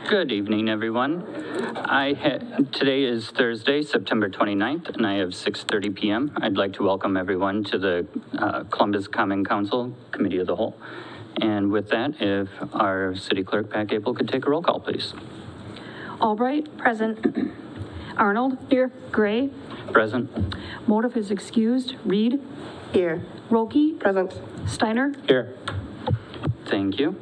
Good evening, everyone. Today is Thursday, September 29th, and I have 6:30 p.m. I'd like to welcome everyone to the Columbus Common Council Committee of the Whole. And with that, if our city clerk, Pat Gable, could take a roll call, please. Albright, present. Arnold. Here. Gray. Present. Motive is excused. Reed. Here. Rolke. Present. Steiner. Here. Thank you.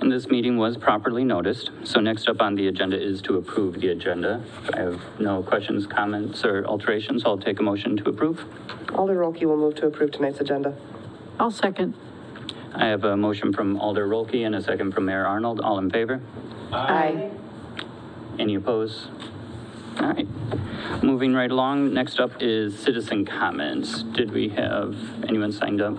And this meeting was properly noticed. So next up on the agenda is to approve the agenda. I have no questions, comments, or alterations. I'll take a motion to approve. Alder Rolke will move to approve tonight's agenda. I'll second. I have a motion from Alder Rolke and a second from Mayor Arnold. All in favor? Aye. Any opposed? All right. Moving right along, next up is citizen comments. Did we have anyone signed up?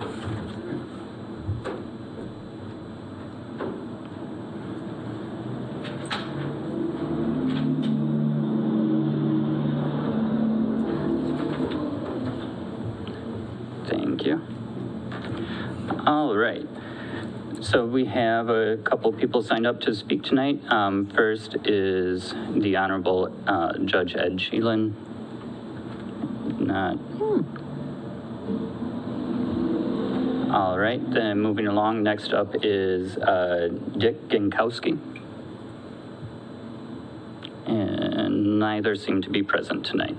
Thank you. All right. So we have a couple people signed up to speak tonight. First is the Honorable Judge Ed Sheelan. Not. All right, then moving along, next up is Dick Ginkowski. And neither seem to be present tonight.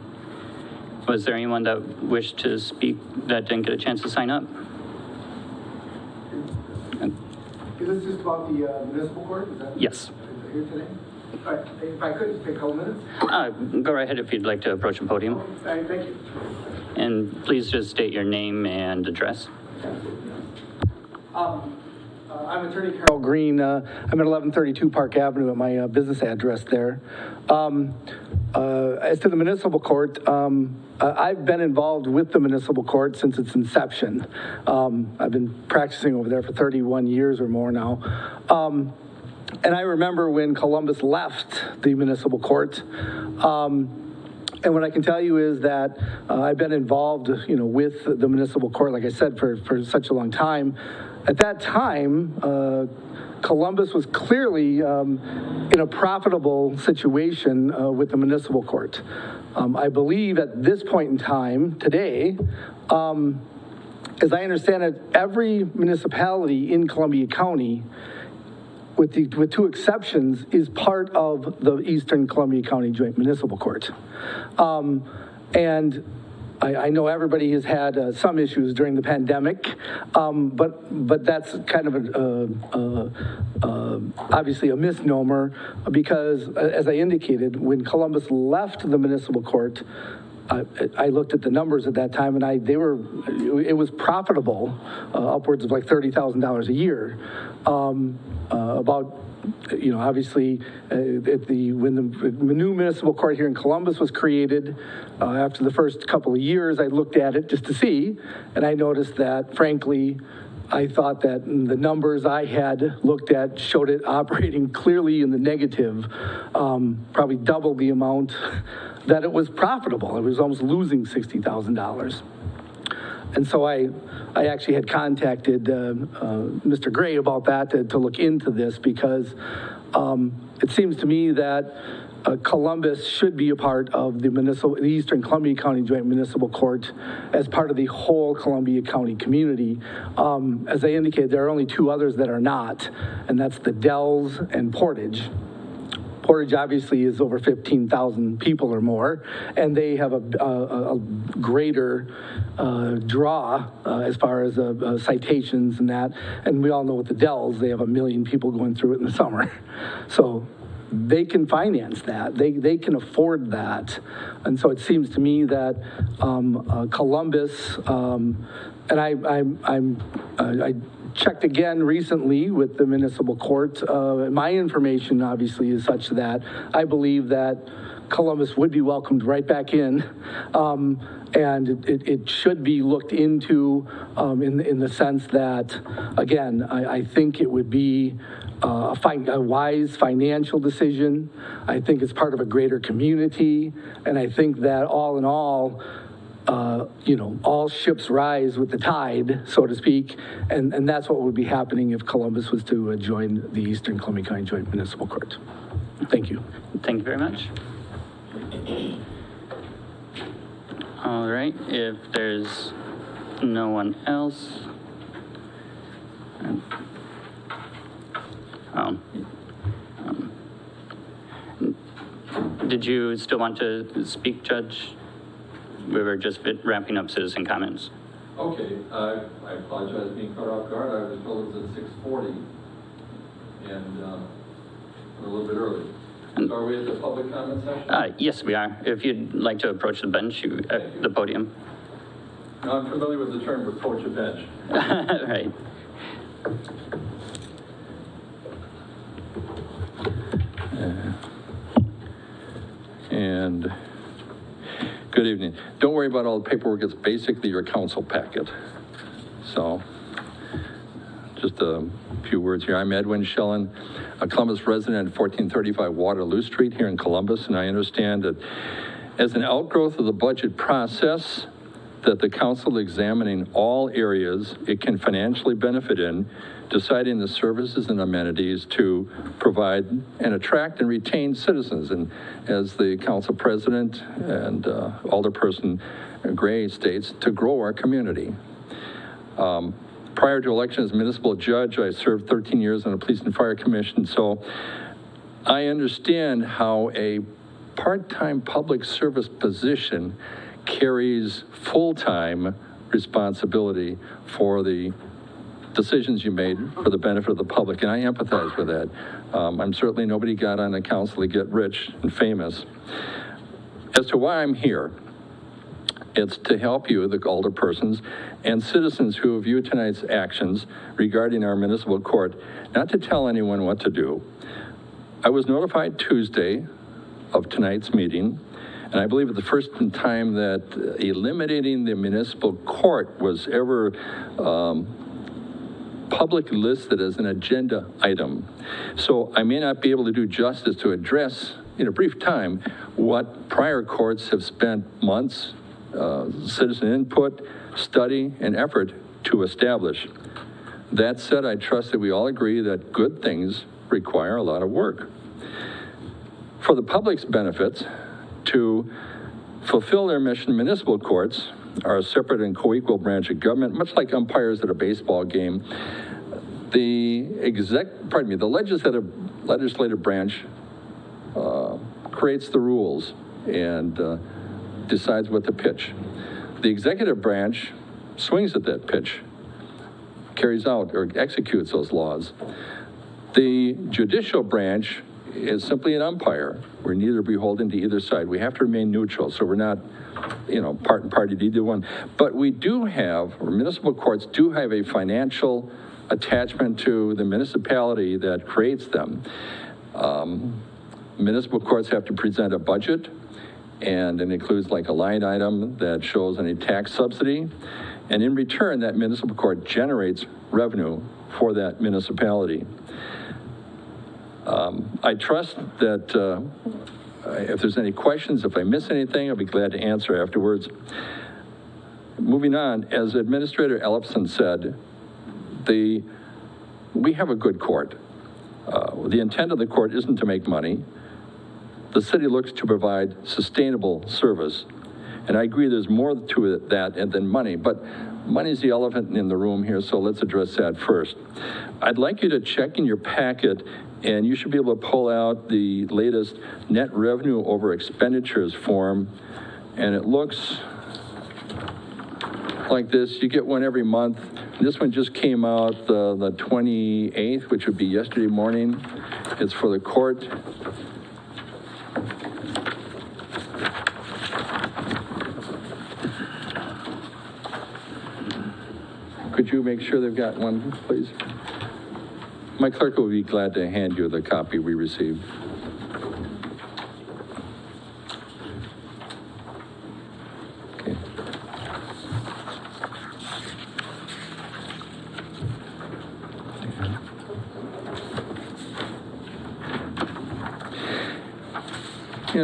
Was there anyone that wished to speak that didn't get a chance to sign up? Is this just about the municipal court? Is that Yes. here today? All right, if I could just take a couple minutes. Go right ahead if you'd like to approach the podium. All right, thank you. And please just state your name and address. I'm attorney Carol Green. I'm at 1132 Park Avenue at my business address there. As to the municipal court, I've been involved with the municipal court since its inception. I've been practicing over there for 31 years or more now. And I remember when Columbus left the municipal court. And what I can tell you is that I've been involved, with the municipal court, like I said, for such a long time. At that time, Columbus was clearly in a profitable situation with the municipal court. I believe at this point in time, today, as I understand it, every municipality in Columbia County, with two exceptions, is part of the Eastern Columbia County Joint Municipal Court. And I know everybody has had some issues during the pandemic, but that's kind of obviously a misnomer, because as I indicated, when Columbus left the municipal court, I looked at the numbers at that time, and it was profitable, upwards of like $30,000 a year. Obviously, when the new municipal court here in Columbus was created, after the first couple of years, I looked at it just to see, and I noticed that, frankly, I thought that the numbers I had looked at showed it operating clearly in the negative, probably double the amount that it was profitable. It was almost losing $60,000. And so I actually had contacted Mr. Gray about that to look into this, because it seems to me that Columbus should be a part of the Eastern Columbia County Joint Municipal Court as part of the whole Columbia County community. As I indicated, there are only two others that are not, and that's the Dells and Portage. Portage obviously is over 15,000 people or more, and they have a greater draw as far as citations and that. And we all know with the Dells, they have 1 million people going through it in the summer. So they can finance that. They can afford that. And so it seems to me that Columbus, and I checked again recently with the municipal court. My information obviously is such that I believe that Columbus would be welcomed right back in, and it should be looked into in the sense that, again, I think it would be a wise financial decision. I think it's part of a greater community, and I think that all in all, all ships rise with the tide, so to speak, and that's what would be happening if Columbus was to join the Eastern Columbia County Joint Municipal Court. Thank you. Thank you very much. All right, if there's no one else. Did you still want to speak, Judge? We were just wrapping up citizen comments. Okay, I apologize being caught off guard. I was told it was at 6:40 and a little bit early. So are we at the public comment session? Yes, we are. If you'd like to approach the bench, at the podium. No, I'm familiar with the term approach a bench. Right. And good evening. Don't worry about all the paperwork. It's basically your council packet. So just a few words here. I'm Edwin Schellen, a Columbus resident at 1435 Waterloo Street here in Columbus, and I understand that as an outgrowth of the budget process, that the council examining all areas it can financially benefit in, deciding the services and amenities to provide and attract and retain citizens. And as the council president and Alderperson Gray states, to grow our community. Prior to election as municipal judge, I served 13 years on the Police and Fire Commission, so I understand how a part-time public service position carries full-time responsibility for the decisions you made for the benefit of the public, and I empathize with that. I'm certainly nobody got on the council to get rich and famous. As to why I'm here, it's to help you, the alderpersons, and citizens who view tonight's actions regarding our municipal court, not to tell anyone what to do. I was notified Tuesday of tonight's meeting, and I believe it's the first time that eliminating the municipal court was ever publicly listed as an agenda item. So I may not be able to do justice to address in a brief time what prior courts have spent months, citizen input, study, and effort to establish. That said, I trust that we all agree that good things require a lot of work. For the public's benefits, to fulfill their mission, municipal courts are a separate and co-equal branch of government, much like umpires at a baseball game. The legislative branch creates the rules and decides what to pitch. The executive branch swings at that pitch, carries out or executes those laws. The judicial branch is simply an umpire. We're neither beholden to either side. We have to remain neutral, so we're not, part and party to either one. But we do have, or municipal courts do have a financial attachment to the municipality that creates them. Municipal courts have to present a budget, and it includes like a line item that shows any tax subsidy. And in return, that municipal court generates revenue for that municipality. I trust that if there's any questions, if I miss anything, I'll be glad to answer afterwards. Moving on, as Administrator Ellefson said, we have a good court. The intent of the court isn't to make money. The city looks to provide sustainable service. And I agree there's more to that than money, but money's the elephant in the room here, so let's address that first. I'd like you to check in your packet, and you should be able to pull out the latest net revenue over expenditures form, and it looks like this. You get one every month. This one just came out the 28th, which would be yesterday morning. It's for the court. Could you make sure they've got one, please? My clerk will be glad to hand you the copy we received. Okay.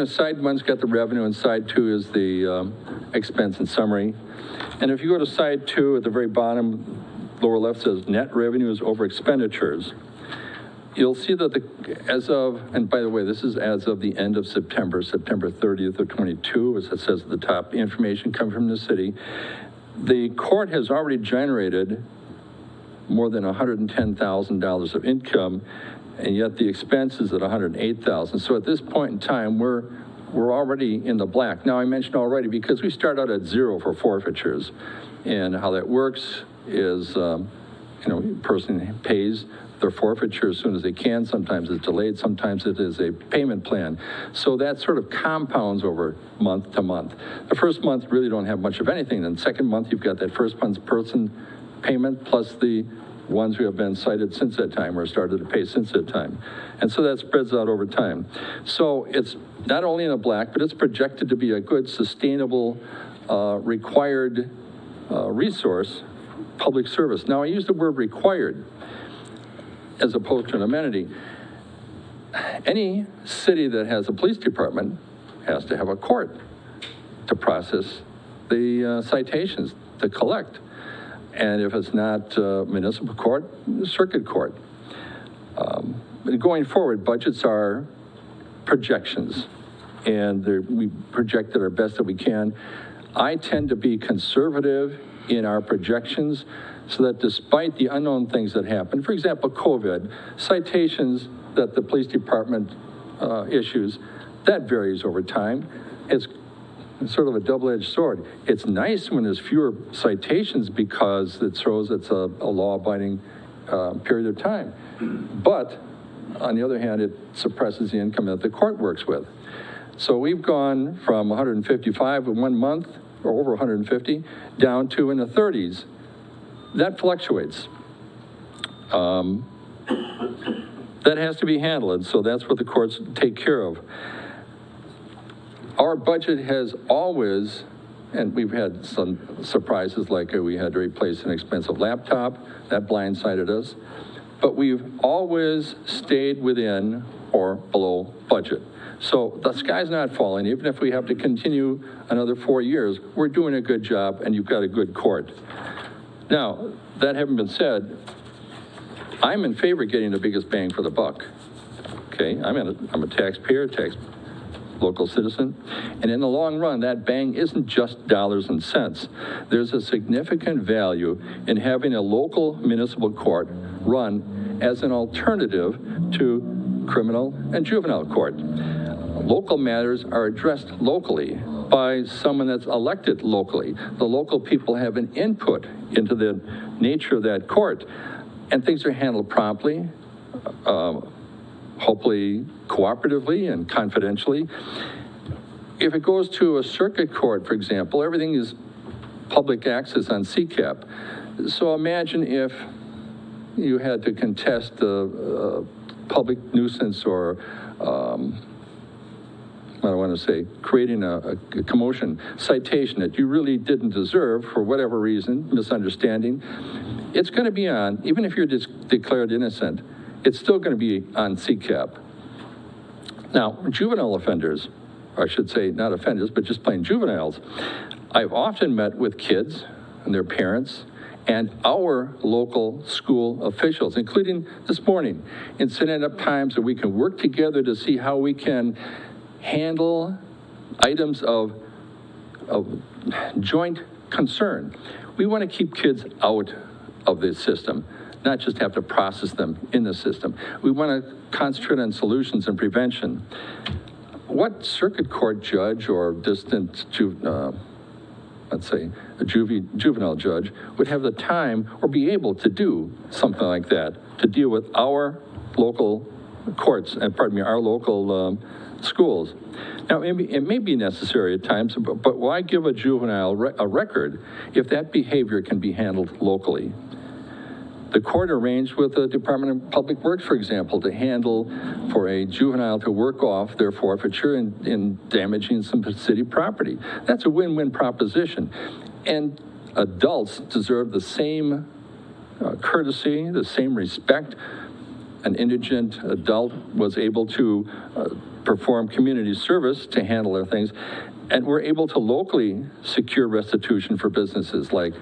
Side one's got the revenue, and side two is the expense and summary. And if you go to side two, at the very bottom, lower left says net revenues over expenditures. you'll see that as of, and by the way, this is as of the end of September, September 30th of 22, as it says at the top, the information coming from the city. The court has already generated more than $110,000 of income, and yet the expense is at $108,000. So at this point in time, we're already in the black. Now, I mentioned already, because we start out at zero for forfeitures, and how that works is, a person pays their forfeiture as soon as they can. Sometimes it's delayed, sometimes it is a payment plan. So that sort of compounds over month to month. The first month really don't have much of anything. Then the second month, you've got that first month's person payment plus the ones who have been cited since that time or started to pay since that time. And so that spreads out over time. So it's not only in the black, but it's projected to be a good, sustainable, required resource, public service. Now, I use the word required as opposed to an amenity. Any city that has a police department has to have a court to process the citations, to collect. And if it's not municipal court, circuit court. Going forward, budgets are projections, and we project it our best that we can. I tend to be conservative in our projections so that despite the unknown things that happen, for example, COVID, citations that the police department issues, that varies over time. It's sort of a double-edged sword. It's nice when there's fewer citations because it shows it's a law-abiding period of time. But on the other hand, it suppresses the income that the court works with. So we've gone from 155 in 1 month, or over 150, down to in the 30s. That fluctuates. That has to be handled, and so that's what the courts take care of. Our budget has always, and we've had some surprises, like we had to replace an expensive laptop, that blindsided us, but we've always stayed within or below budget. So the sky's not falling. Even if we have to continue another 4 years, we're doing a good job, and you've got a good court. Now, that having been said, I'm in favor of getting the biggest bang for the buck. Okay, I'm a taxpayer, local citizen, and in the long run, that bang isn't just dollars and cents. There's a significant value in having a local municipal court run as an alternative to criminal and juvenile court. Local matters are addressed locally by someone that's elected locally. The local people have an input into the nature of that court, and things are handled promptly, hopefully cooperatively and confidentially. If it goes to a circuit court, for example, everything is public access on C.O.W. So imagine if you had to contest a public nuisance or I don't want to say, creating a commotion, citation that you really didn't deserve for whatever reason, misunderstanding, it's going to be on, even if you're declared innocent, it's still going to be on C.O.W. Now, juvenile offenders, or I should say not offenders, but just plain juveniles, I've often met with kids and their parents and our local school officials, including this morning, in setting up times that we can work together to see how we can handle items of joint concern. We want to keep kids out of this system, not just have to process them in the system. We want to concentrate on solutions and prevention. What circuit court judge or distant, let's say, a juvenile judge would have the time or be able to do something like that, to deal with our local courts, and our local schools? Now, it may be necessary at times, but why give a juvenile a record if that behavior can be handled locally? The court arranged with the Department of Public Works, for example, to handle for a juvenile to work off their forfeiture in damaging some city property. That's a win-win proposition. And adults deserve the same courtesy, the same respect. An indigent adult was able to perform community service to handle their things, and we're able to locally secure restitution for businesses like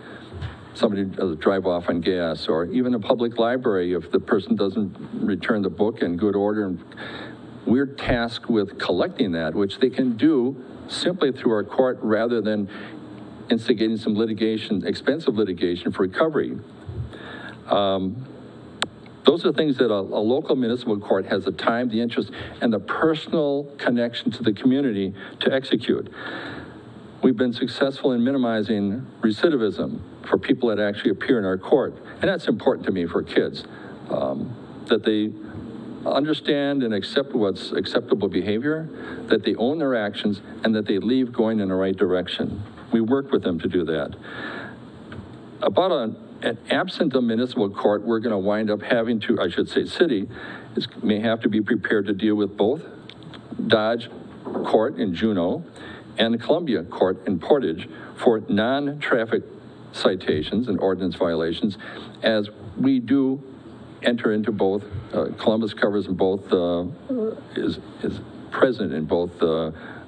somebody does drive off on gas, or even a public library if the person doesn't return the book in good order. And we're tasked with collecting that, which they can do simply through our court rather than instigating some litigation, expensive litigation for recovery. Those are things that a local municipal court has the time, the interest, and the personal connection to the community to execute. We've been successful in minimizing recidivism for people that actually appear in our court. And that's important to me for kids, that they understand and accept what's acceptable behavior, that they own their actions, and that they leave going in the right direction. We work with them to do that. About an absent a municipal court, we're going to wind up having to, I should say city, may have to be prepared to deal with both Dodge Court in Juneau and the Columbia Court in Portage for non-traffic citations and ordinance violations, as we do enter into both. Columbus covers in both, is present in both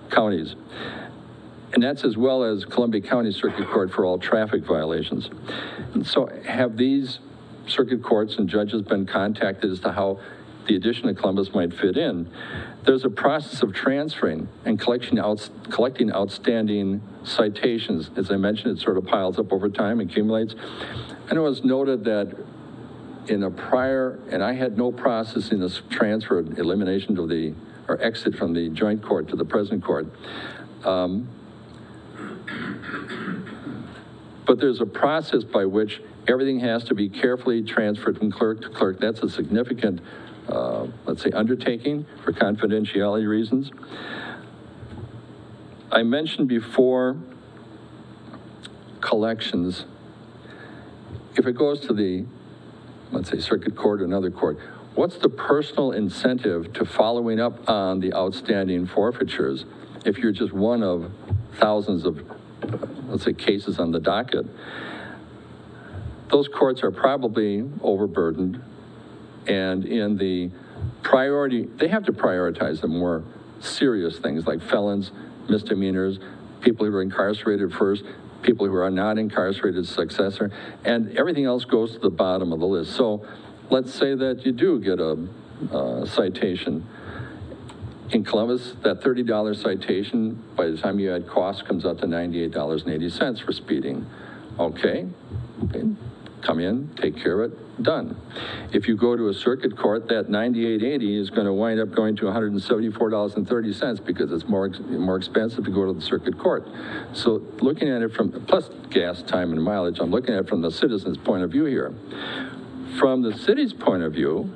counties. And that's as well as Columbia County Circuit Court for all traffic violations. And so have these circuit courts and judges been contacted as to how the addition of Columbus might fit in? There's a process of transferring and collecting outstanding citations. As I mentioned, it sort of piles up over time, accumulates. And it was noted that in a prior, and I had no process in this transfer, elimination of the, or exit from the joint court to the present court. But there's a process by which everything has to be carefully transferred from clerk to clerk. That's a significant, let's say, undertaking for confidentiality reasons. I mentioned before collections. If it goes to the, let's say, circuit court or another court, what's the personal incentive to following up on the outstanding forfeitures if you're just one of thousands of, let's say, cases on the docket? Those courts are probably overburdened, and in the priority, they have to prioritize the more serious things like felons, misdemeanors, people who are incarcerated first, people who are not incarcerated successor, and everything else goes to the bottom of the list. So let's say that you do get a citation. In Columbus, that $30 citation, by the time you add costs, comes out to $98.80 for speeding. Okay, come in, take care of it, done. If you go to a circuit court, that $98.80 is going to wind up going to $174.30 because it's more expensive to go to the circuit court. So looking at it from, plus gas, time, and mileage, I'm looking at it from the citizen's point of view here. From the city's point of view,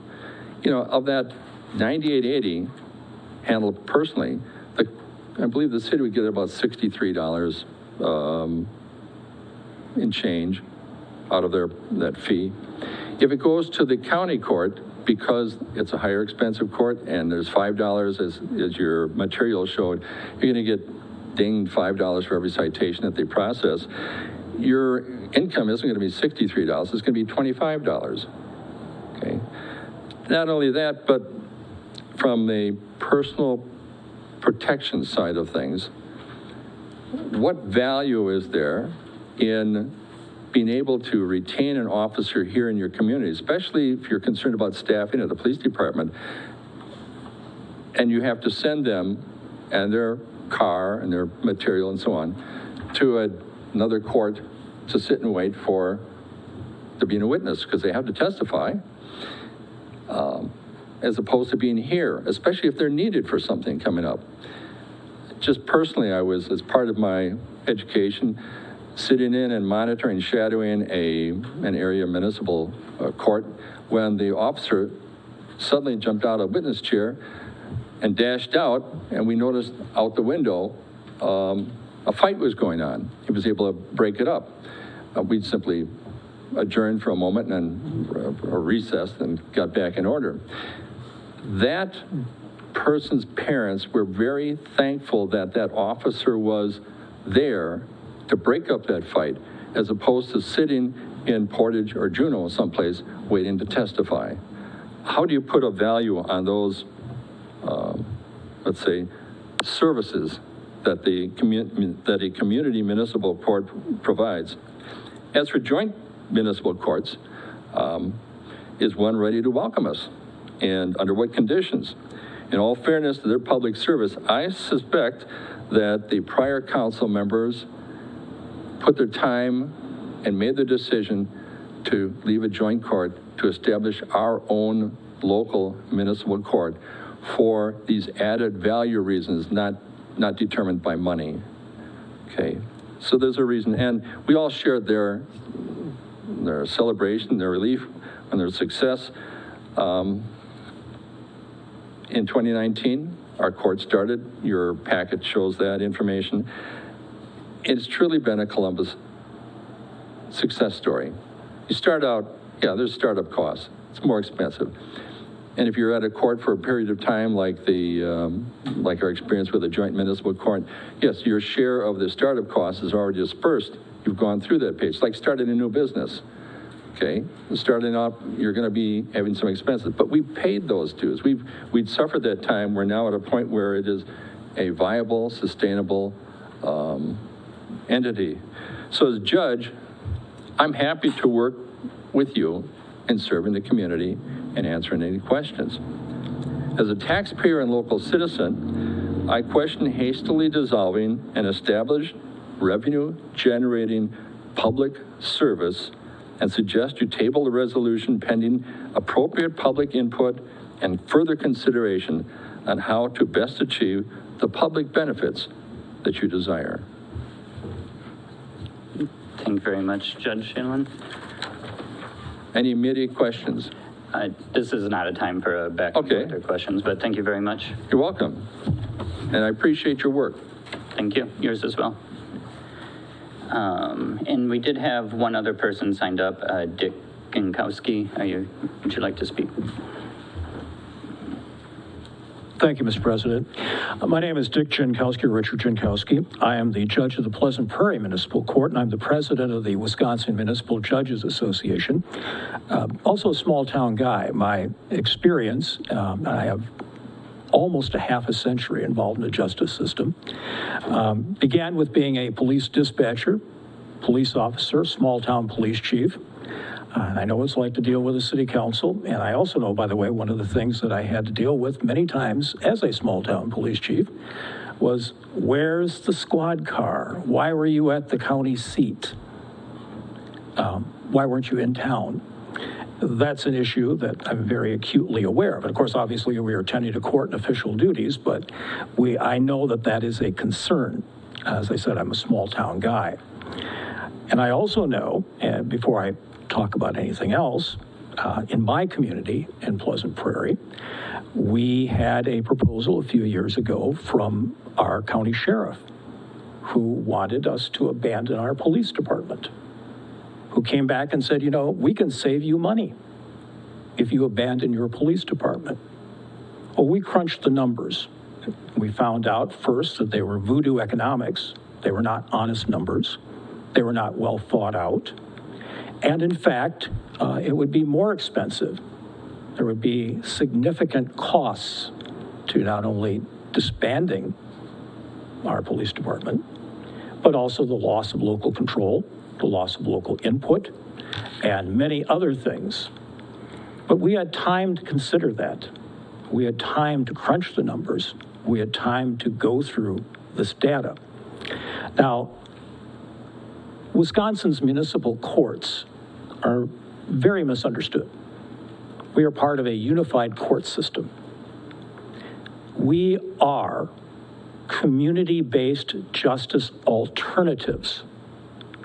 you know, of that $98.80, handled personally, I believe the city would get about $63 in change out of that fee. If it goes to the county court, because it's a higher expensive court and there's $5 as your material showed, you're gonna get dinged $5 for every citation that they process. Your income isn't gonna be $63, it's gonna be $25, okay? Not only that, but from the personal protection side of things, what value is there in being able to retain an officer here in your community, especially if you're concerned about staffing at the police department, and you have to send them and their car and their material and so on to another court to sit and wait to be a witness because they have to testify, as opposed to being here, especially if they're needed for something coming up. Just personally, I was, as part of my education, sitting in and monitoring, shadowing an area municipal court when the officer suddenly jumped out of a witness chair and dashed out, and we noticed out the window a fight was going on. He was able to break it up. We simply adjourned for a moment and recessed and got back in order. That person's parents were very thankful that that officer was there to break up that fight, as opposed to sitting in Portage or Juneau someplace waiting to testify. How do you put a value on those, let's say, services that a community municipal court provides? As for joint municipal courts, is one ready to welcome us? And under what conditions? In all fairness to their public service, I suspect that the prior council members put their time and made the decision to leave a joint court to establish our own local municipal court for these added value reasons, not determined by money. Okay, so there's a reason, and we all shared their celebration, their relief, and their success. In 2019, our court started. Your packet shows that information. It's truly been a Columbus success story. You start out, yeah, there's startup costs. It's more expensive. And if you're at a court for a period of time, like like our experience with a joint municipal court, yes, your share of the startup costs is already dispersed. You've gone through that page. It's like starting a new business. Okay, starting off, you're going to be having some expenses, but we paid those dues. We'd suffered that time. We're now at a point where it is a viable, sustainable entity. So as judge, I'm happy to work with you in serving the community and answering any questions. As a taxpayer and local citizen, I question hastily dissolving an established revenue-generating public service and suggest you table the resolution pending appropriate public input and further consideration on how to best achieve the public benefits that you desire. Thank you very much, Judge Shanlon. Any immediate questions? This is not a time for a back and forth or questions, but thank you very much. You're welcome. And I appreciate your work. Thank you. Yours as well. And we did have one other person signed up, Dick Jankowski. Would you like to speak? Thank you, Mr. President. My name is Dick Jankowski, Richard Jankowski. I am the judge of the Pleasant Prairie Municipal Court, and I'm the president of the Wisconsin Municipal Judges Association. Also a small-town guy. My experience, I have almost a half a century involved in the justice system. Began with being a police dispatcher, police officer, small-town police chief. And I know what it's like to deal with a city council. And I also know, by the way, one of the things that I had to deal with many times as a small-town police chief was, where's the squad car? Why were you at the county seat? Why weren't you in town? That's an issue that I'm very acutely aware of. And of course, obviously, we are attending to court and official duties, but I know that is a concern. As I said, I'm a small-town guy. And I also know, and before I talk about anything else, in my community in Pleasant Prairie, we had a proposal a few years ago from our county sheriff who wanted us to abandon our police department, who came back and said, we can save you money if you abandon your police department. Well, we crunched the numbers. We found out first that they were voodoo economics. They were not honest numbers. They were not well thought out. And in fact, it would be more expensive. There would be significant costs to not only disbanding our police department, but also the loss of local control, the loss of local input, and many other things. But we had time to consider that. We had time to crunch the numbers. We had time to go through this data. Now, Wisconsin's municipal courts are very misunderstood. We are part of a unified court system. We are community-based justice alternatives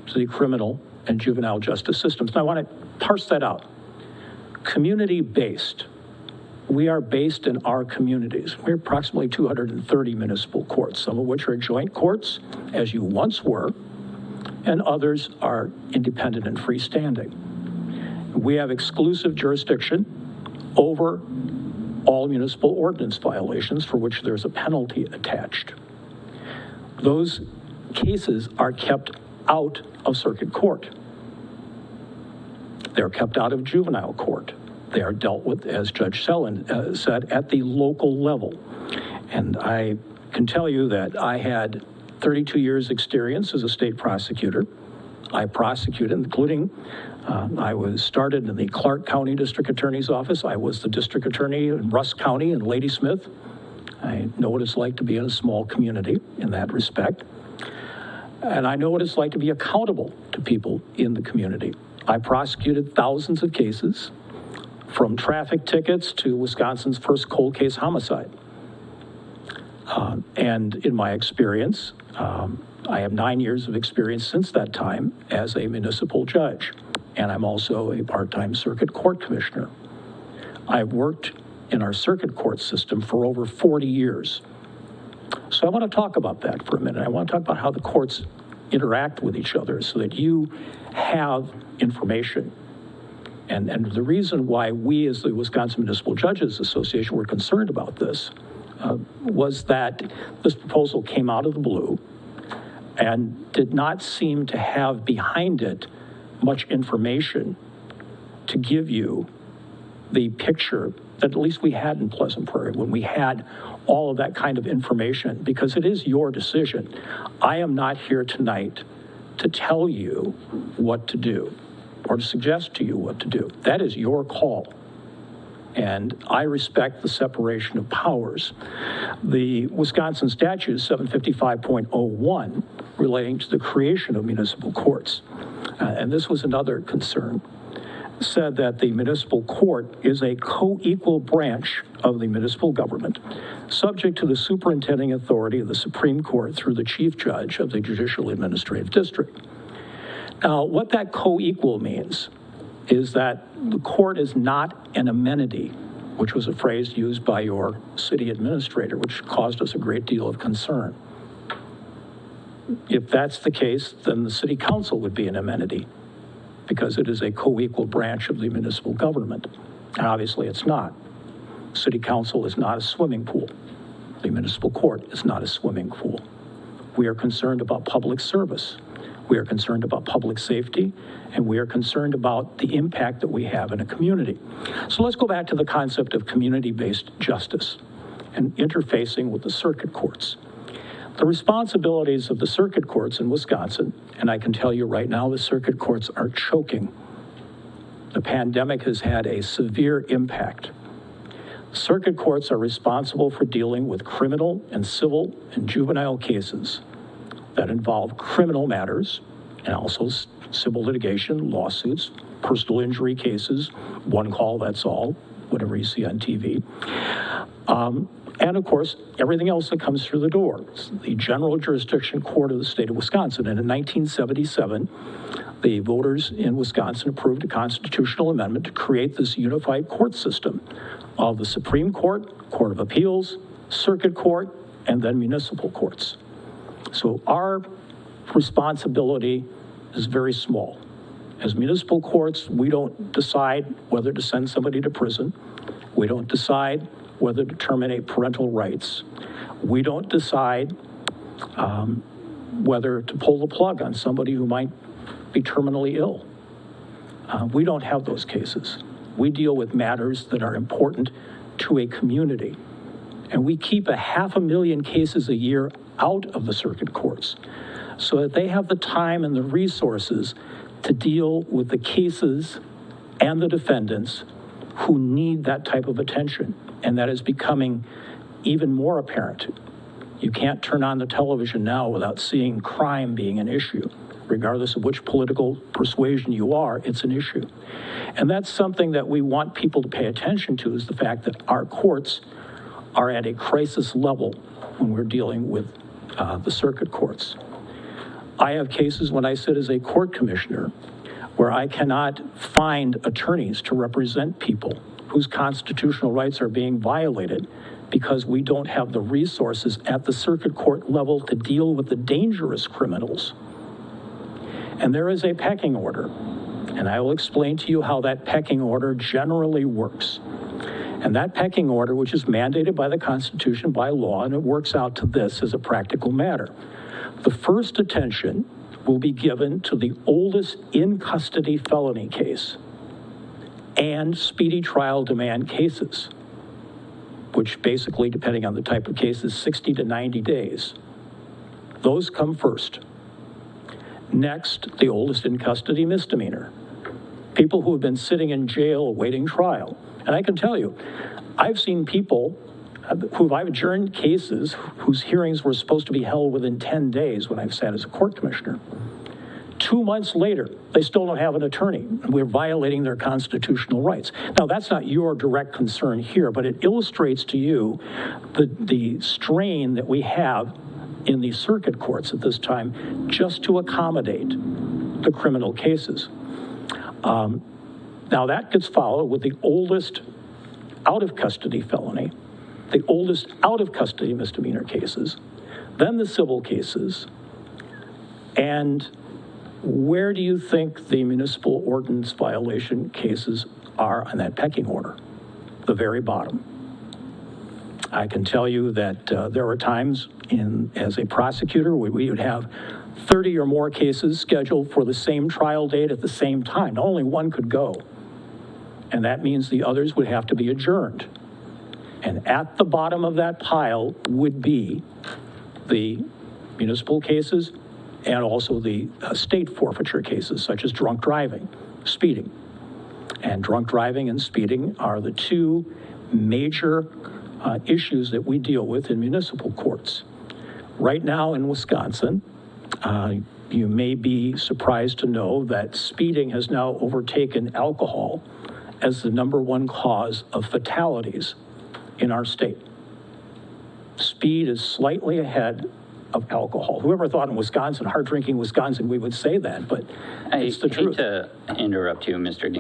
to the criminal and juvenile justice systems. And I want to parse that out. Community-based. We are based in our communities. We're approximately 230 municipal courts, some of which are joint courts, as you once were, and others are independent and freestanding. We have exclusive jurisdiction over all municipal ordinance violations for which there's a penalty attached. Those cases are kept out of circuit court. They're kept out of juvenile court. They are dealt with, as Judge Sellen said, at the local level. And I can tell you that I had 32 years experience as a state prosecutor I prosecuted, including, I was started in the Clark County District Attorney's Office. I was the district attorney in Rusk County and Ladysmith. I know what it's like to be in a small community in that respect. And I know what it's like to be accountable to people in the community. I prosecuted thousands of cases, from traffic tickets to Wisconsin's first cold case homicide. And in my experience, I have 9 years of experience since that time as a municipal judge, and I'm also a part-time circuit court commissioner. I've worked in our circuit court system for over 40 years. So I want to talk about that for a minute. I want to talk about how the courts interact with each other so that you have information. And the reason why we as the Wisconsin Municipal Judges Association were concerned about this was that this proposal came out of the blue and did not seem to have behind it much information to give you the picture that at least we had in Pleasant Prairie when we had all of that kind of information, because it is your decision. I am not here tonight to tell you what to do or to suggest to you what to do. That is your call. And I respect the separation of powers. The Wisconsin statute 755.01 relating to the creation of municipal courts, and this was another concern, said that the municipal court is a co-equal branch of the municipal government, subject to the superintending authority of the Supreme Court through the chief judge of the Judicial Administrative District. Now, what that co-equal means is that the court is not an amenity, which was a phrase used by your city administrator, which caused us a great deal of concern. If that's the case, then the city council would be an amenity, because it is a co-equal branch of the municipal government. And obviously it's not. City council is not a swimming pool. The municipal court is not a swimming pool. We are concerned about public service. We are concerned about public safety, and we are concerned about the impact that we have in a community. So let's go back to the concept of community-based justice and interfacing with the circuit courts. The responsibilities of the circuit courts in Wisconsin, and I can tell you right now, the circuit courts are choking. The pandemic has had a severe impact. Circuit courts are responsible for dealing with criminal and civil and juvenile cases that involve criminal matters and also civil litigation, lawsuits, personal injury cases, one call, that's all, whatever you see on TV. And of course, everything else that comes through the door. It's the General Jurisdiction Court of the state of Wisconsin. And in 1977, the voters in Wisconsin approved a constitutional amendment to create this unified court system of the Supreme Court, Court of Appeals, Circuit Court, and then municipal courts. So our responsibility is very small. As municipal courts, we don't decide whether to send somebody to prison. We don't decide whether to terminate parental rights. We don't decide whether to pull the plug on somebody who might be terminally ill. We don't have those cases. We deal with matters that are important to a community. And we keep 500,000 cases a year out of the circuit courts so that they have the time and the resources to deal with the cases and the defendants who need that type of attention. And that is becoming even more apparent. You can't turn on the television now without seeing crime being an issue. Regardless of which political persuasion you are, it's an issue. And that's something that we want people to pay attention to, is the fact that our courts are at a crisis level when we're dealing with the circuit courts. I have cases when I sit as a court commissioner where I cannot find attorneys to represent people whose constitutional rights are being violated because we don't have the resources at the circuit court level to deal with the dangerous criminals. And there is a pecking order, and I will explain to you how that pecking order generally works. And that pecking order, which is mandated by the Constitution, by law, and it works out to this as a practical matter. The first attention will be given to the oldest in-custody felony case and speedy trial demand cases, which basically, depending on the type of case, is 60 to 90 days. Those come first. Next, the oldest in custody misdemeanor. People who have been sitting in jail awaiting trial. And I can tell you, I've seen people who I've adjourned cases whose hearings were supposed to be held within 10 days when I've sat as a court commissioner. 2 months later, they still don't have an attorney. We're violating their constitutional rights. Now, that's not your direct concern here, but it illustrates to you the strain that we have in the circuit courts at this time just to accommodate the criminal cases. Now, that gets followed with the oldest out-of-custody felony, the oldest out-of-custody misdemeanor cases, then the civil cases, and where do you think the municipal ordinance violation cases are on that pecking order? The very bottom. I can tell you that there were times as a prosecutor where we would have 30 or more cases scheduled for the same trial date at the same time. Only one could go. And that means the others would have to be adjourned. And at the bottom of that pile would be the municipal cases and also the state forfeiture cases, such as drunk driving, speeding. And drunk driving and speeding are the two major issues that we deal with in municipal courts. Right now in Wisconsin, you may be surprised to know that speeding has now overtaken alcohol as the #1 cause of fatalities in our state. Speed is slightly ahead of alcohol. Whoever thought in Wisconsin, hard drinking Wisconsin, we would say that, but it's the truth. I hate to interrupt you, Mr.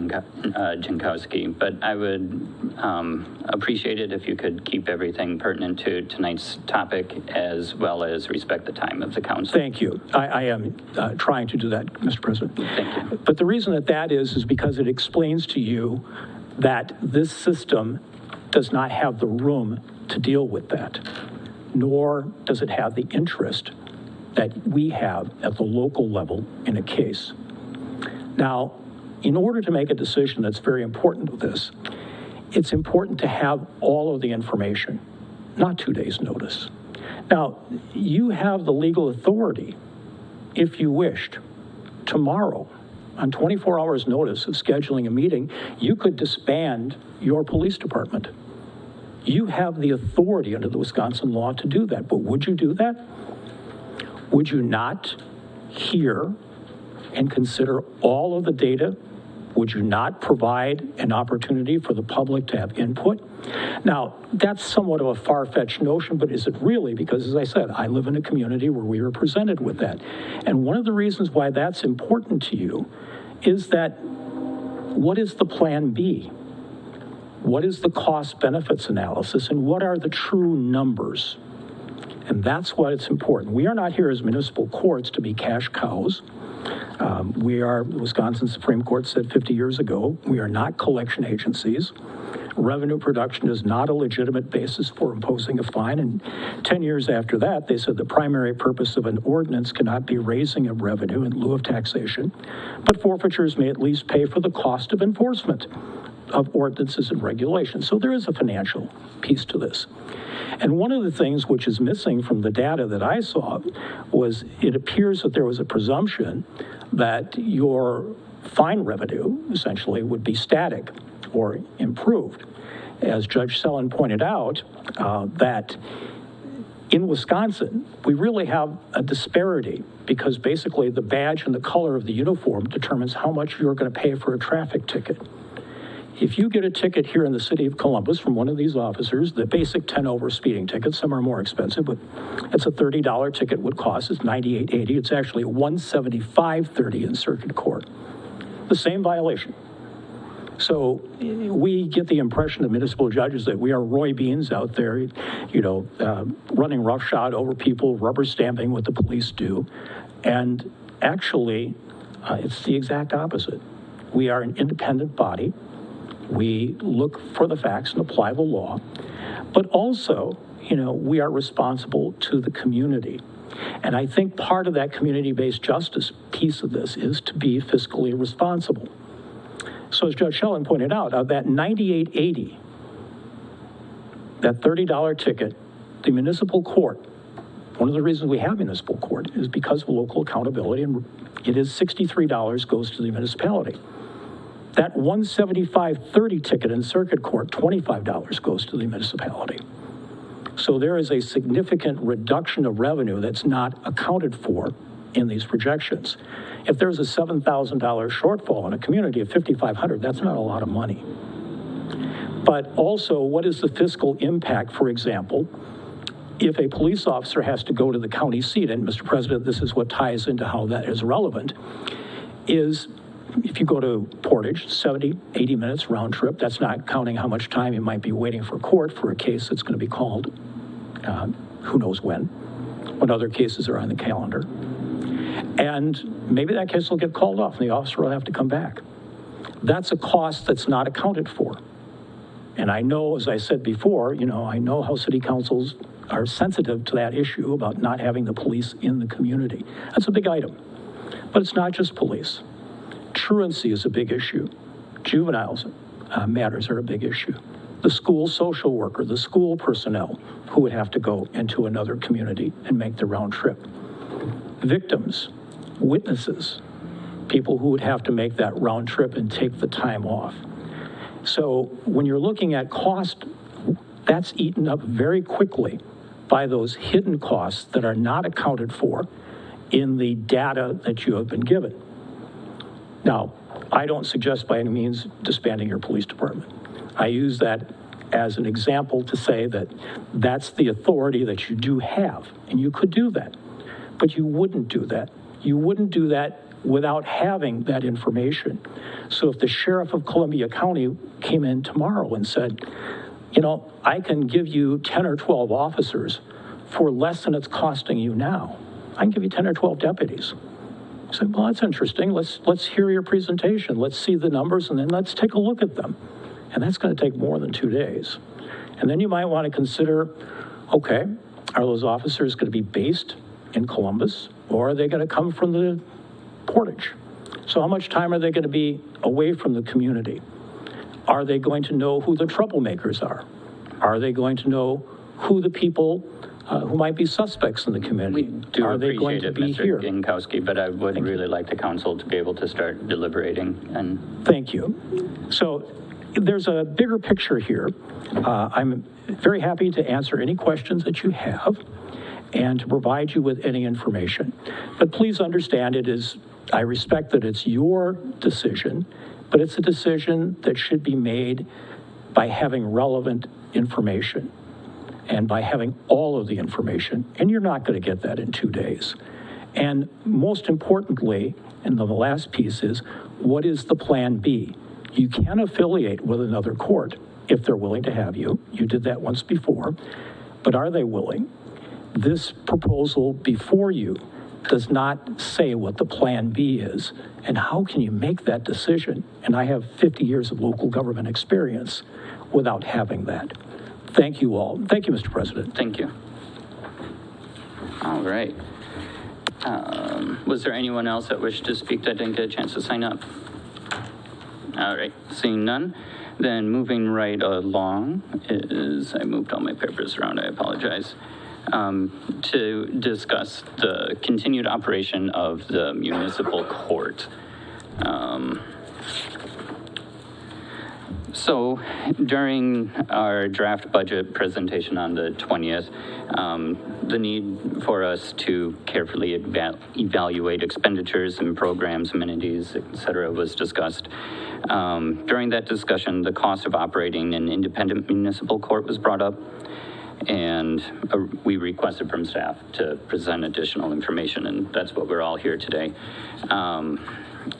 Jankowski, but I would appreciate it if you could keep everything pertinent to tonight's topic as well as respect the time of the council. Thank you. I am trying to do that, Mr. President. Thank you. But the reason that is because it explains to you that this system does not have the room to deal with that, nor does it have the interest that we have at the local level in a case. Now, in order to make a decision that's very important to this, it's important to have all of the information, not 2 days' notice. Now, you have the legal authority, if you wished, tomorrow, on 24 hours' notice of scheduling a meeting, you could disband your police department. You have the authority under the Wisconsin law to do that, but would you do that? Would you not hear and consider all of the data? Would you not provide an opportunity for the public to have input? Now, that's somewhat of a far-fetched notion, but is it really? Because, as I said, I live in a community where we were presented with that. And one of the reasons why that's important to you is that what is the plan B? What is the cost-benefits analysis, and what are the true numbers? And that's why it's important. We are not here as municipal courts to be cash cows. The Wisconsin Supreme Court said 50 years ago, we are not collection agencies. Revenue production is not a legitimate basis for imposing a fine. And 10 years after that, they said the primary purpose of an ordinance cannot be raising of revenue in lieu of taxation, but forfeitures may at least pay for the cost of enforcement of ordinances and regulations. So there is a financial piece to this. And one of the things which is missing from the data that I saw was it appears that there was a presumption that your fine revenue essentially would be static or improved. As Judge Sellen pointed out, that in Wisconsin, we really have a disparity because basically the badge and the color of the uniform determines how much you're going to pay for a traffic ticket. If you get a ticket here in the city of Columbus from one of these officers, the basic 10-over speeding ticket, some are more expensive, but it's a $30 ticket would cost is $98.80. It's actually $175.30 in circuit court. The same violation. So we get the impression of municipal judges that we are Roy Beans out there, running roughshod over people, rubber stamping what the police do. And actually, it's the exact opposite. We are an independent body. We look for the facts and apply the law, but also, we are responsible to the community. And I think part of that community-based justice piece of this is to be fiscally responsible. So as Judge Sellen pointed out, that $98.80, that $30 ticket, the municipal court One of the reasons we have municipal court is because of local accountability, and it is $63 goes to the municipality. That $175.30 ticket in circuit court, $25 goes to the municipality. So there is a significant reduction of revenue that's not accounted for in these projections. If there's a $7,000 shortfall in a community of $5,500, that's not a lot of money. But also, what is the fiscal impact, for example, if a police officer has to go to the county seat, and Mr. President, this is what ties into how that is relevant, is if you go to Portage, 70, 80 minutes round trip, that's not counting how much time you might be waiting for court for a case that's going to be called who knows when other cases are on the calendar. And maybe that case will get called off and the officer will have to come back. That's a cost that's not accounted for. And I know, as I said before, I know how city councils are sensitive to that issue about not having the police in the community. That's a big item. But it's not just police. Truancy is a big issue. Juveniles matters are a big issue. The school social worker, the school personnel who would have to go into another community and make the round trip. Victims, witnesses, people who would have to make that round trip and take the time off. So when you're looking at cost, that's eaten up very quickly by those hidden costs that are not accounted for in the data that you have been given. Now, I don't suggest by any means disbanding your police department. I use that as an example to say that that's the authority that you do have, and you could do that, but you wouldn't do that. You wouldn't do that without having that information. So if the sheriff of Columbia County came in tomorrow and said, I can give you 10 or 12 officers for less than it's costing you now. I can give you 10 or 12 deputies. I said, well, that's interesting. Let's hear your presentation. Let's see the numbers, and then let's take a look at them. And that's going to take more than 2 days. And then you might want to consider, okay, are those officers going to be based in Columbus, or are they going to come from the Portage? So how much time are they going to be away from the community? Are they going to know who the troublemakers are? Are they going to know who the people who might be suspects in the community? We do are they going appreciate to it, be Mr. here? Ginkowski, but I would really like the council to be able to start deliberating and. Thank you. So there's a bigger picture here. I'm very happy to answer any questions that you have and to provide you with any information. But please understand I respect that it's your decision, but it's a decision that should be made by having relevant information and by having all of the information, and you're not going to get that in 2 days. And most importantly, and the last piece is, what is the plan B? You can affiliate with another court if they're willing to have you. You did that once before, but are they willing? This proposal before you does not say what the plan B is, and how can you make that decision? And I have 50 years of local government experience without having that. Thank you all. Thank you, Mr. President. Thank you. All right. Was there anyone else that wished to speak that didn't get a chance to sign up? All right, seeing none, then moving right along I moved all my papers around, I apologize, to discuss the continued operation of the municipal court. So during our draft budget presentation on the 20th, the need for us to carefully evaluate expenditures and programs, amenities, et cetera, was discussed. During that discussion, the cost of operating an independent municipal court was brought up, and we requested from staff to present additional information, and that's what we're all here today.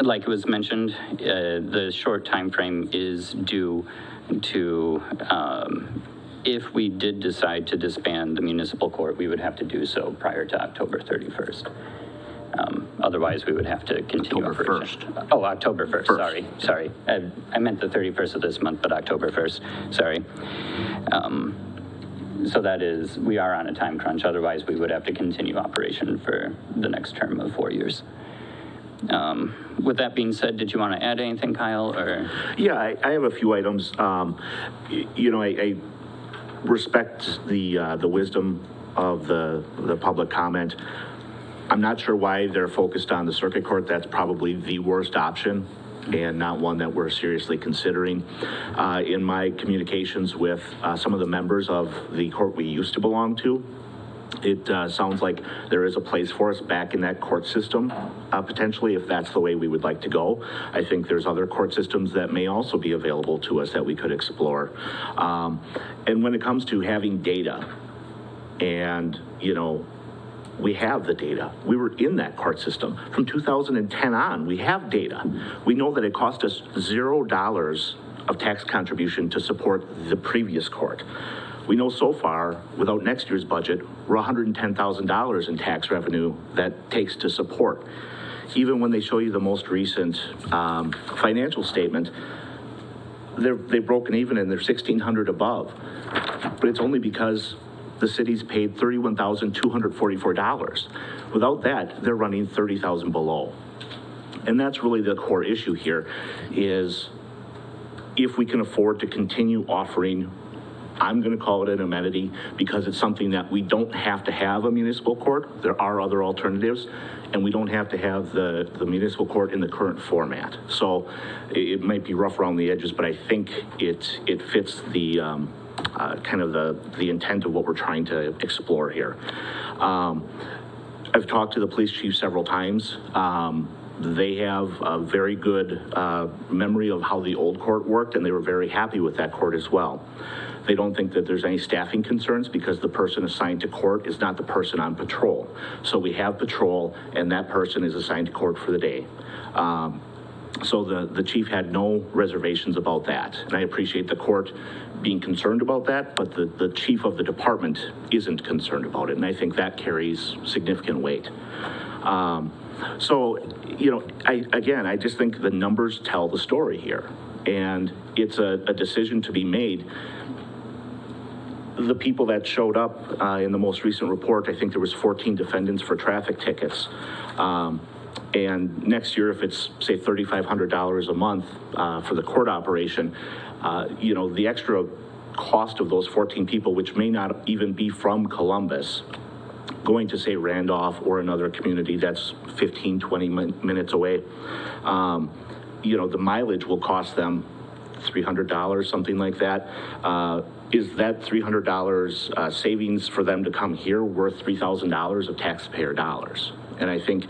Like it was mentioned, the short time frame is due to, if we did decide to disband the municipal court, we would have to do so prior to October 31st. Otherwise, we would have to continue October operation. 1st. Oh, October 1st, First. sorry. I meant the 31st of this month, but October 1st, sorry. So that is, we are on a time crunch. Otherwise, we would have to continue operation for the next term of 4 years. With that being said, did you want to add anything, Kyle, or? Yeah, I have a few items. I respect the wisdom of the public comment. I'm not sure why they're focused on the circuit court. That's probably the worst option and not one that we're seriously considering. In my communications with some of the members of the court we used to belong to, it sounds like there is a place for us back in that court system, potentially, if that's the way we would like to go. I think there's other court systems that may also be available to us that we could explore. And when it comes to having data, and, you know, we have the data. We were in that court system. From 2010 on, we have data. We know that it cost us $0 of tax contribution to support the previous court. We know so far, without next year's budget, we're $110,000 in tax revenue that takes to support. Even when they show you the most recent financial statement, they've broken even and they're $1,600 above. But it's only because the city's paid $31,244. Without that, they're running $30,000 below. And that's really the core issue here, is if we can afford to continue offering, I'm going to call it an amenity because it's something that we don't have to have a municipal court. There are other alternatives, and we don't have to have the municipal court in the current format. So it might be rough around the edges, but I think it fits the kind of the intent of what we're trying to explore here. I've talked to the police chief several times. They have a very good memory of how the old court worked, and they were very happy with that court as well. They don't think that there's any staffing concerns because the person assigned to court is not the person on patrol. So we have patrol, and that person is assigned to court for the day. So the chief had no reservations about that. And I appreciate the court being concerned about that, but the chief of the department isn't concerned about it. And I think that carries significant weight. So, you know, I just think the numbers tell the story here. And it's a decision to be made. The people that showed up in the most recent report, I think there was 14 defendants for traffic tickets. And next year, if it's, say, $3,500 a month for the court operation, you know, the extra cost of those 14 people, which may not even be from Columbus, going to, say, Randolph or another community that's 15, 20 minutes away, you know, the mileage will cost them $300, something like that. Is that $300 savings for them to come here worth $3,000 of taxpayer dollars? And I think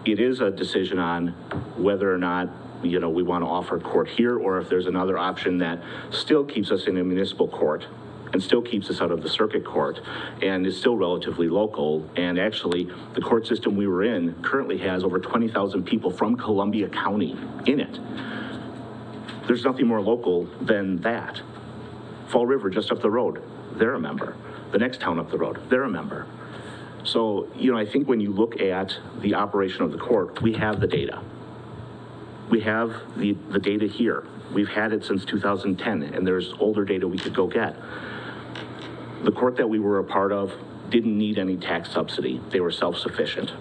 it is a decision on whether or not, you know, we want to offer court here, or if there's another option that still keeps us in a municipal court and still keeps us out of the circuit court and is still relatively local. And actually, the court system we were in currently has over 20,000 people from Columbia County in it. There's nothing more local than that. Fall River, just up the road, they're a member. The next town up the road, they're a member. So, you know, I think when you look at the operation of the court, we have the data. We have the data here. We've had it since 2010, and there's older data we could go get. The court that we were a part of didn't need any tax subsidy. They were self-sufficient.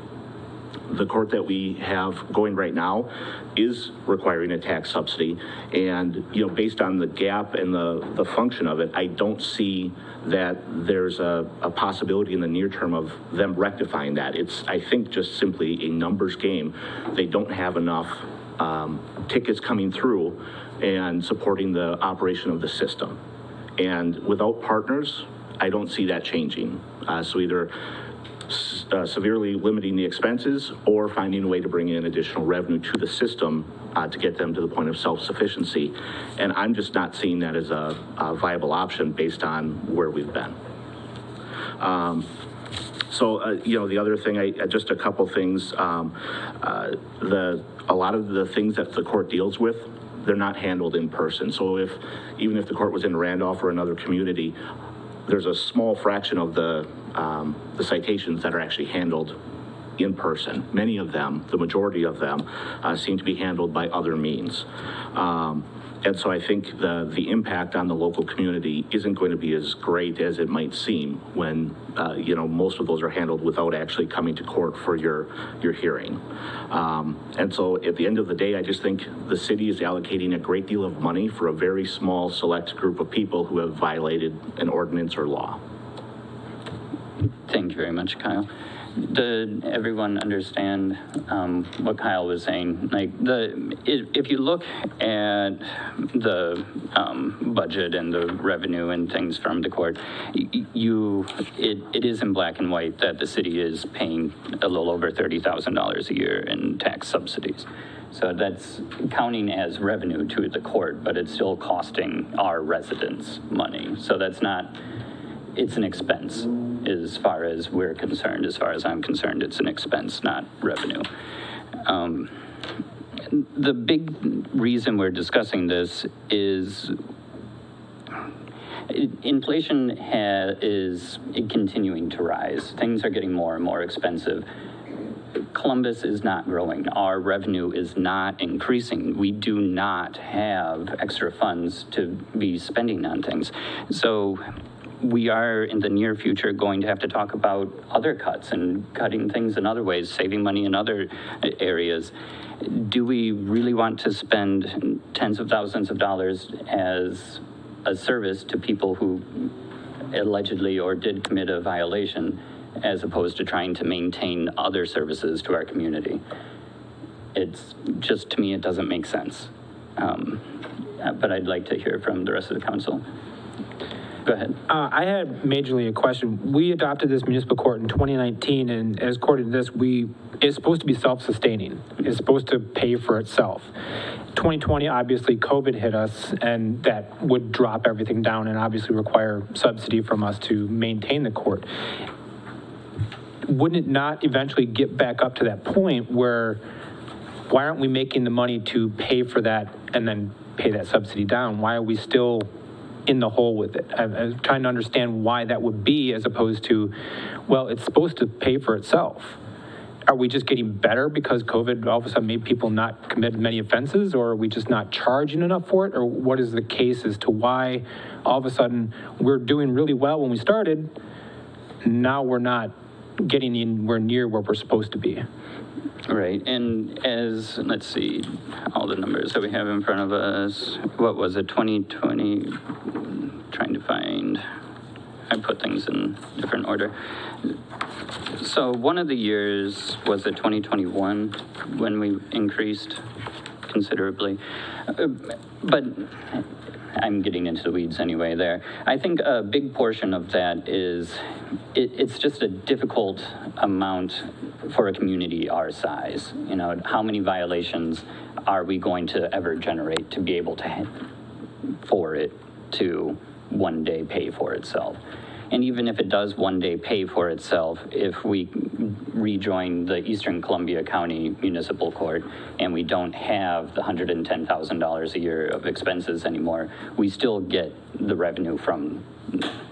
The court that we have going right now is requiring a tax subsidy. And, you know, based on the gap and the function of it, I don't see that there's a possibility in the near term of them rectifying that. It's, I think, just simply a numbers game. They don't have enough tickets coming through and supporting the operation of the system. And without partners, I don't see that changing. So either severely limiting the expenses or finding a way to bring in additional revenue to the system to get them to the point of self-sufficiency. And I'm just not seeing that as a viable option based on where we've been. You know, the other thing, just a couple things, a lot of the things that the court deals with, they're not handled in person. So even if the court was in Randolph or another community, there's a small fraction of the citations that are actually handled in person. Many of them, the majority of them, seem to be handled by other means. And so I think the impact on the local community isn't going to be as great as it might seem when, you know, most of those are handled without actually coming to court for your hearing. And so at the end of the day, I just think the city is allocating a great deal of money for a very small select group of people who have violated an ordinance or law. Thank you very much, Kyle. Did everyone understand what Kyle was saying? Like if you look at the budget and the revenue and things from the court, it is in black and white that the city is paying a little over $30,000 a year in tax subsidies. So that's counting as revenue to the court, but it's still costing our residents money. So that's not. It's an expense as far as we're concerned. As far as I'm concerned, it's an expense, not revenue. The big reason we're discussing this is inflation is continuing to rise. Things are getting more and more expensive. Columbus is not growing. Our revenue is not increasing. We do not have extra funds to be spending on things. So we are in the near future going to have to talk about other cuts and cutting things in other ways, saving money in other areas. Do we really want to spend tens of thousands of dollars as a service to people who allegedly or did commit a violation, as opposed to trying to maintain other services to our community? It's just, to me, it doesn't make sense. But I'd like to hear from the rest of the council. Go ahead. I had majorly a question. We adopted this municipal court in 2019, and as according to this, it's supposed to be self-sustaining. It's supposed to pay for itself. 2020, obviously, COVID hit us, and that would drop everything down and obviously require subsidy from us to maintain the court. Wouldn't it not eventually get back up to that point where, why aren't we making the money to pay for that and then pay that subsidy down? Why are we still in the hole with it? I'm trying to understand why that would be, as opposed to, well, it's supposed to pay for itself. Are we just getting better because COVID all of a sudden made people not commit many offenses, or are we just not charging enough for it? Or what is the case as to why all of a sudden we're doing really well when we started, now we're not getting anywhere near where we're supposed to be? Right, and as, let's see, all the numbers that we have in front of us, what was it, 2020, trying to find, I put things in different order. So one of the years was it 2021 when we increased considerably, but I'm getting into the weeds anyway there. I think a big portion of that is it's just a difficult amount for a community our size. You know, how many violations are we going to ever generate to be able to for it to one day pay for itself? And even if it does one day pay for itself, if we rejoin the Eastern Columbia County Municipal Court and we don't have the $110,000 a year of expenses anymore, we still get the revenue from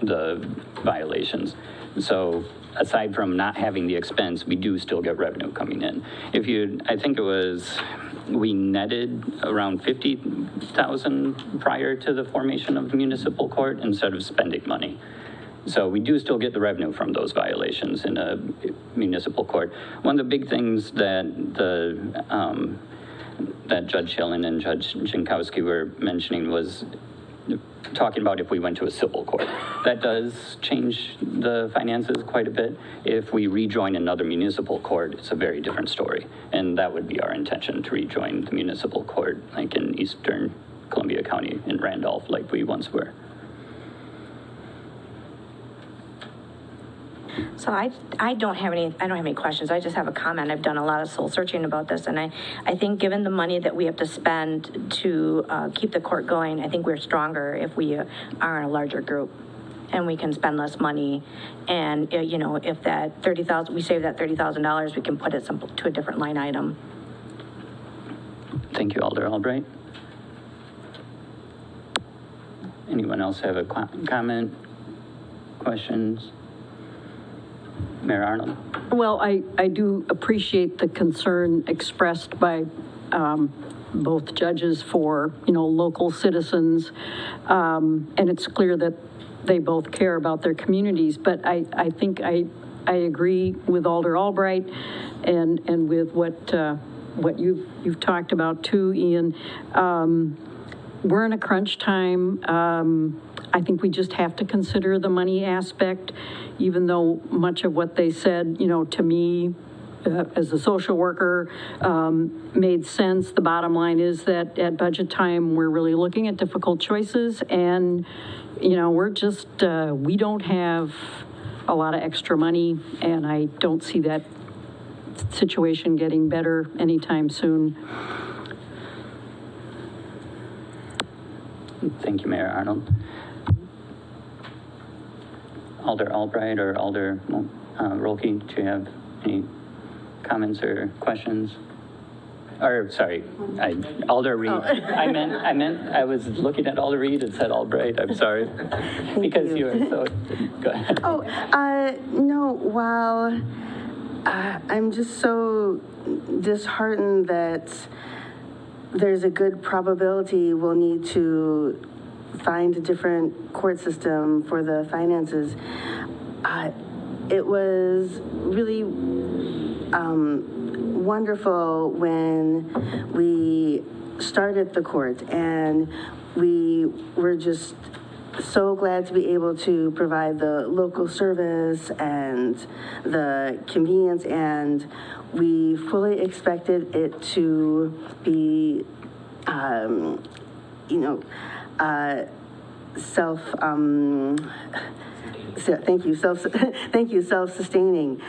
the violations. So aside from not having the expense, we do still get revenue coming in. I think it was, we netted around 50,000 prior to the formation of the municipal court instead of spending money. So we do still get the revenue from those violations in a municipal court. One of the big things that that Judge Schillen and Judge Jankowski were mentioning was talking about if we went to a civil court. That does change the finances quite a bit. If we rejoin another municipal court, it's a very different story. And that would be our intention, to rejoin the municipal court, like in Eastern Columbia County in Randolph, like we once were. So I don't have any questions. I just have a comment. I've done a lot of soul searching about this, and I think given the money that we have to spend to keep the court going, I think we're stronger if we are in a larger group and we can spend less money. And you know, if that we save that $30,000, we can put it to a different line item. Thank you, Alder Albright. Anyone else have a comment, questions? Mayor Arnold? Well, I do appreciate the concern expressed by both judges for, local citizens. And it's clear that they both care about their communities. But I think I agree with Alder Albright and with what you've talked about too, Ian. We're in a crunch time. I think we just have to consider the money aspect, even though much of what they said, to me, as a social worker, made sense. The bottom line is that at budget time, we're really looking at difficult choices, and, we're just, we don't have a lot of extra money, and I don't see that situation getting better anytime soon. Thank you, Mayor Arnold. Alder Albright or Alder Rolke, do you have any comments or questions? Or, sorry, Alder Reed. I was looking at Alder Reed and said Albright, I'm sorry. Because you are so, go ahead. No, while I'm just so disheartened that there's a good probability we'll need to find a different court system for the finances. It was really wonderful when we started the court, and we were just so glad to be able to provide the local service and the convenience, and we fully expected it to be, self-sustaining.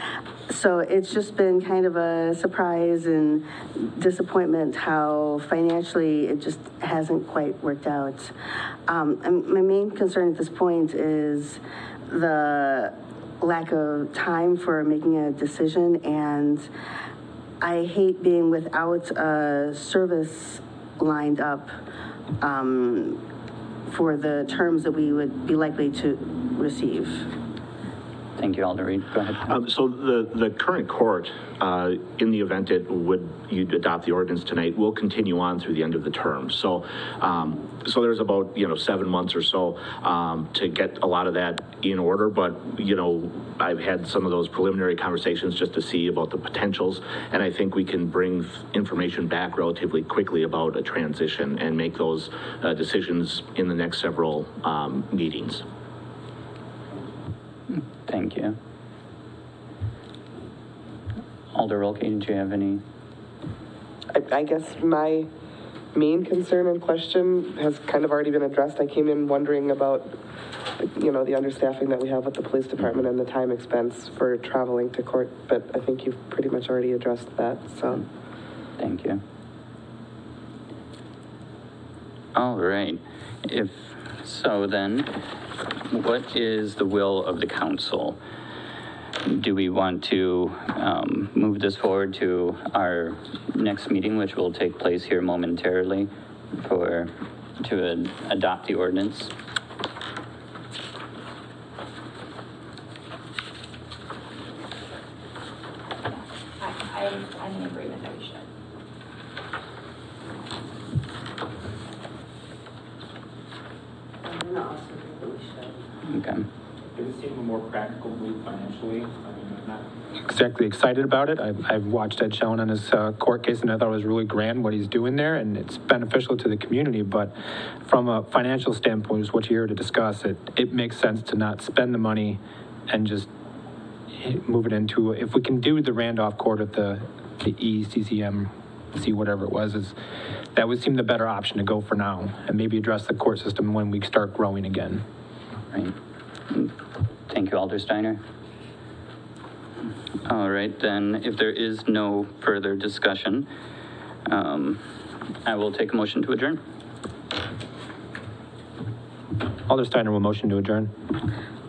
So it's just been kind of a surprise and disappointment how financially it just hasn't quite worked out. And my main concern at this point is the lack of time for making a decision, and I hate being without a service lined up for the terms that we would be likely to receive. Thank you, Alder Reed. Go ahead. So the current court, in the event you'd adopt the ordinance tonight, will continue on through the end of the term. So, so there's about 7 months or so to get a lot of that in order. But I've had some of those preliminary conversations just to see about the potentials, and I think we can bring information back relatively quickly about a transition and make those decisions in the next several meetings. Thank you. Alder Rolke, did you have any? I guess my main concern and question has kind of already been addressed. I came in wondering about, the understaffing that we have with the police department and the time expense for traveling to court, but I think you've pretty much already addressed that, so. Thank you. All right. If so, then what is the will of the council? Do we want to move this forward to our next meeting, which will take place here momentarily, to adopt the ordinance? I'm in agreement that we should. Okay. It would seem a more practical move financially. I'm not exactly excited about it. I've watched Ed Schoen on his court case, and I thought it was really grand what he's doing there, and it's beneficial to the community. But from a financial standpoint, is what you're here to discuss, it makes sense to not spend the money and just move it into, if we can do the Randolph Court at the ECCMC, whatever it was, that would seem the better option to go for now, and maybe address the court system when we start growing again. Right. Thank you, Alder Steiner. All right, then, if there is no further discussion, I will take a motion to adjourn. Alder Steiner will motion to adjourn.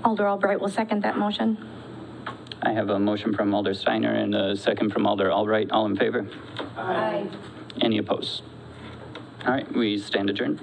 Alder Albright will second that motion. I have a motion from Alder Steiner and a second from Alder Albright. All in favor? Aye. Any opposed? All right, we stand adjourned.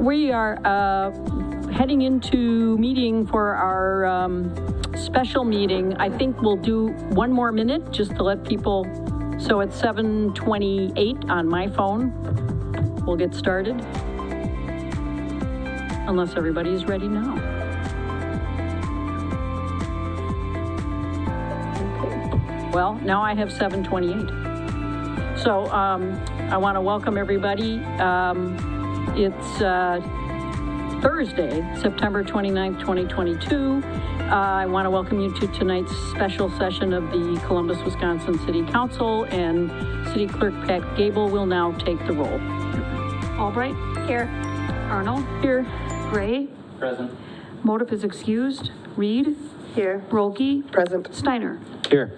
we are heading into meeting for our special meeting. I think we'll do one more minute just to let people, so it's 7:28 on my phone. We'll get started. Unless everybody is ready now. Okay. Well, now I have 7:28. So I want to welcome everybody. It's Thursday, September 29th, 2022. I want to welcome you to tonight's special session of the Columbus, Wisconsin City Council, and City Clerk Pat Gable will now take the roll. Albright? Here. Arnold? Here. Gray? Present. Motive is excused. Reed? Here. Rolke? Present. Steiner? Here.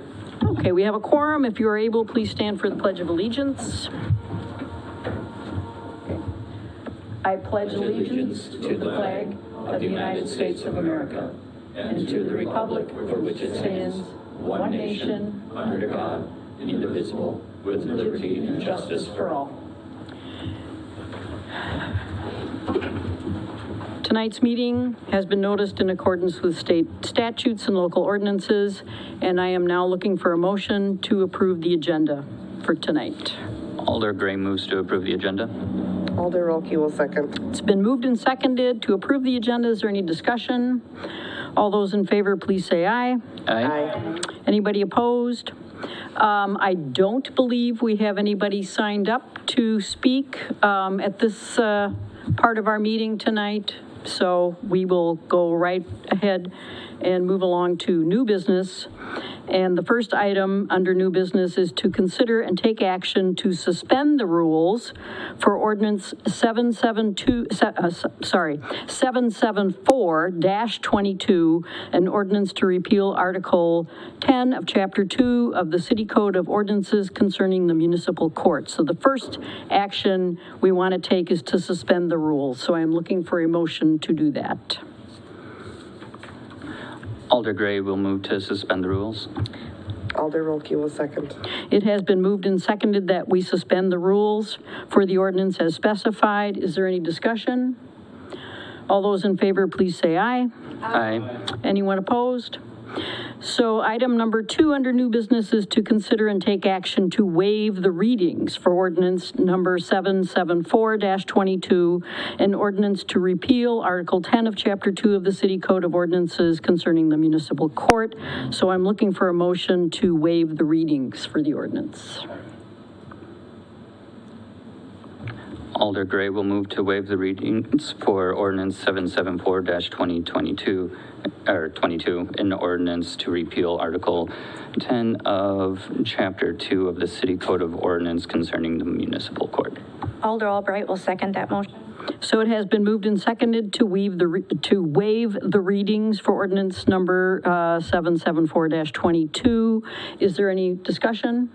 Okay, we have a quorum. If you are able, please stand for the Pledge of Allegiance. Okay. I pledge allegiance to the flag of the United States of America and to the republic for which it stands, one nation, under God, indivisible, with liberty and justice for all. Tonight's meeting has been noticed in accordance with state statutes and local ordinances, and I am now looking for a motion to approve the agenda for tonight. Alder Gray moves to approve the agenda. Alder Rolke will second. It's been moved and seconded to approve the agenda. Is there any discussion? All those in favor, please say aye. Aye. Anybody opposed? I don't believe we have anybody signed up to speak at this part of our meeting tonight, so we will go right ahead and move along to new business. And the first item under new business is to consider and take action to suspend the rules for ordinance 774-22, an ordinance to repeal Article 10 of Chapter 2 of the City Code of Ordinances concerning the municipal court. So the first action we want to take is to suspend the rules. So I'm looking for a motion to do that. Alder Gray will move to suspend the rules. Alder Rolke will second. It has been moved and seconded that we suspend the rules for the ordinance as specified. Is there any discussion? All those in favor, please say aye. Aye. Anyone opposed? So item number 2 under new business is to consider and take action to waive the readings for ordinance number 774-22, an ordinance to repeal Article 10 of Chapter 2 of the City Code of Ordinances concerning the municipal court. So I'm looking for a motion to waive the readings for the ordinance. Alder Gray will move to waive the readings for ordinance 774-2022, or 22, an ordinance to repeal Article 10 of Chapter 2 of the City Code of Ordinance concerning the municipal court. Alder Albright will second that motion. So it has been moved and seconded to waive the readings for ordinance number 774-22. Is there any discussion?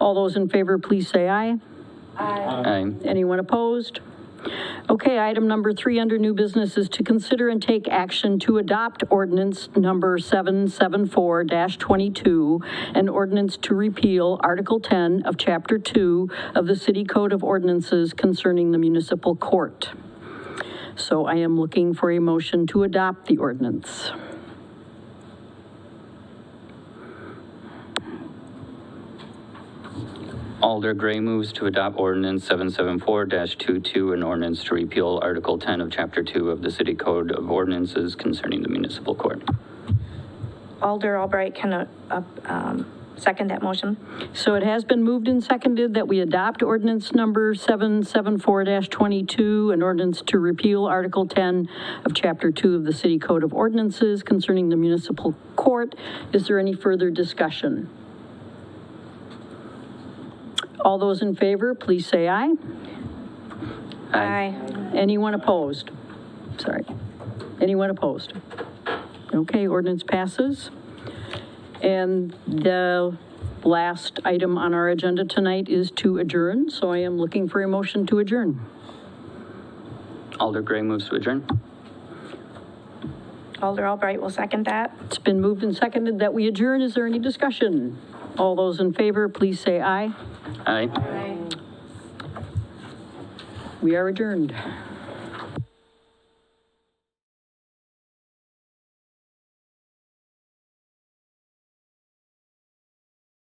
All those in favor, please say aye. Aye. Anyone opposed? Okay, item number 3 under new business is to consider and take action to adopt ordinance number 774-22, an ordinance to repeal Article 10 of Chapter 2 of the City Code of Ordinances concerning the municipal court. So I am looking for a motion to adopt the ordinance. Alder Gray moves to adopt ordinance 774-22, an ordinance to repeal Article 10 of Chapter 2 of the City Code of Ordinances concerning the municipal court. Alder Albright can second that motion. So it has been moved and seconded that we adopt ordinance number 774-22, an ordinance to repeal Article 10 of Chapter 2 of the City Code of Ordinances concerning the municipal court. Is there any further discussion? All those in favor, please say aye. Aye. Anyone opposed? Sorry. Anyone opposed? Okay, ordinance passes. And the last item on our agenda tonight is to adjourn, so I am looking for a motion to adjourn. Alder Gray moves to adjourn. Alder Albright will second that. It's been moved and seconded that we adjourn. Is there any discussion? All those in favor, please say aye. Aye. Aye. We are adjourned.